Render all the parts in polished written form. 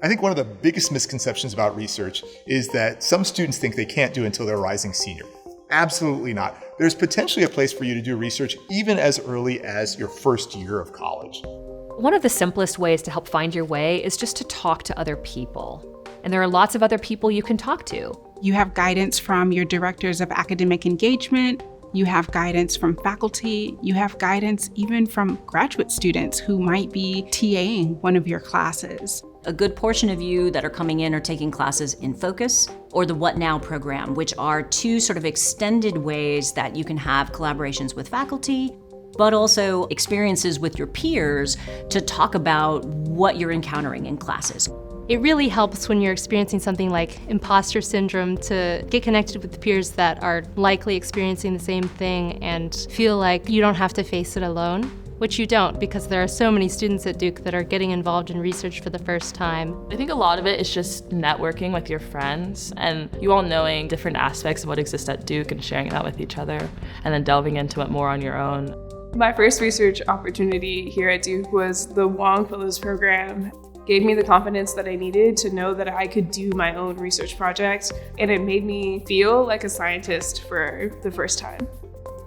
I think one of the biggest misconceptions about research is that some students think they can't do it until they're a rising senior. Absolutely not. There's potentially a place for you to do research even as early as your first year of college. One of the simplest ways to help find your way is just to talk to other people. And there are lots of other people you can talk to. You have guidance from your directors of academic engagement. You have guidance from faculty. You have guidance even from graduate students who might be TAing one of your classes. A good portion of you that are coming in are taking classes in Focus or the What Now program, which are two sort of extended ways that you can have collaborations with faculty, but also experiences with your peers to talk about what you're encountering in classes. It really helps when you're experiencing something like imposter syndrome to get connected with peers that are likely experiencing the same thing and feel like you don't have to face it alone, which you don't, because there are so many students at Duke that are getting involved in research for the first time. I think a lot of it is just networking with your friends and you all knowing different aspects of what exists at Duke and sharing that with each other and then delving into it more on your own. My first research opportunity here at Duke was the Wong Fellows Program. Gave me the confidence that I needed to know that I could do my own research project, and it made me feel like a scientist for the first time.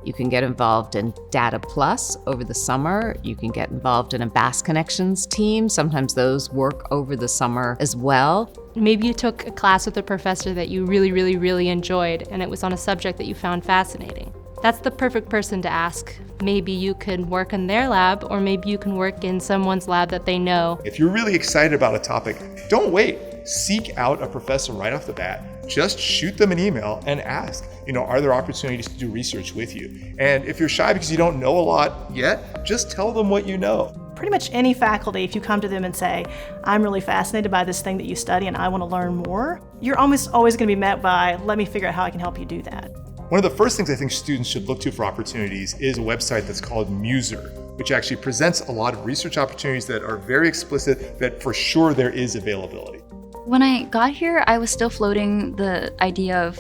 You can get involved in Data Plus over the summer. You can get involved in a Bass Connections team. Sometimes those work over the summer as well. Maybe you took a class with a professor that you really enjoyed, and it was on a subject that you found fascinating. That's the perfect person to ask. Maybe you can work in their lab, or maybe you can work in someone's lab that they know. If you're really excited about a topic, don't wait. Seek out a professor right off the bat. Just shoot them an email and ask, are there opportunities to do research with you? And if you're shy because you don't know a lot yet, just tell them what you know. Pretty much any faculty, if you come to them and say, I'm really fascinated by this thing that you study and I want to learn more, you're almost always going to be met by, let me figure out how I can help you do that. One of the first things I think students should look to for opportunities is a website that's called Muser, which actually presents a lot of research opportunities that are very explicit, that for sure there is availability. When I got here, I was still floating the idea of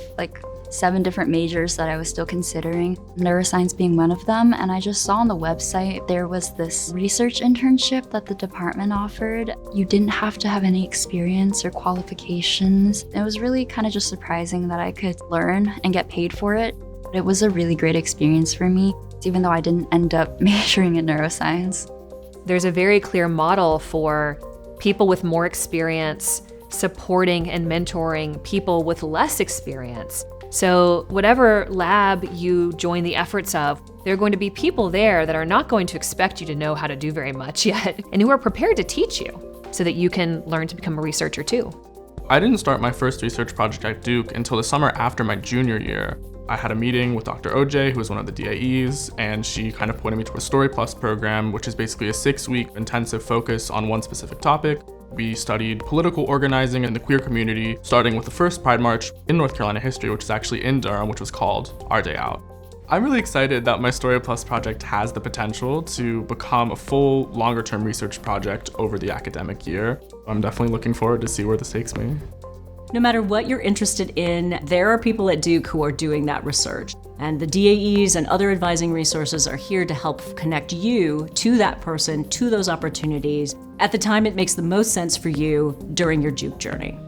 7 different majors that I was still considering, neuroscience being one of them, and I just saw on the website there was this research internship that the department offered. You didn't have to have any experience or qualifications. It was really kind of just surprising that I could learn and get paid for it. It was a really great experience for me, even though I didn't end up majoring in neuroscience. There's a very clear model for people with more experience supporting and mentoring people with less experience. So whatever lab you join the efforts of, there are going to be people there that are not going to expect you to know how to do very much yet, and who are prepared to teach you so that you can learn to become a researcher too. I didn't start my first research project at Duke until the summer after my junior year. I had a meeting with Dr. OJ, who was one of the DAEs, and she kind of pointed me to a Story Plus program, which is basically a 6-week intensive focus on one specific topic. We studied political organizing in the queer community, starting with the first Pride March in North Carolina history, which is actually in Durham, which was called Our Day Out. I'm really excited that my Story Plus project has the potential to become a full, longer-term research project over the academic year. I'm definitely looking forward to see where this takes me. No matter what you're interested in, there are people at Duke who are doing that research. And the DAEs and other advising resources are here to help connect you to that person, to those opportunities, at the time it makes the most sense for you during your Duke journey.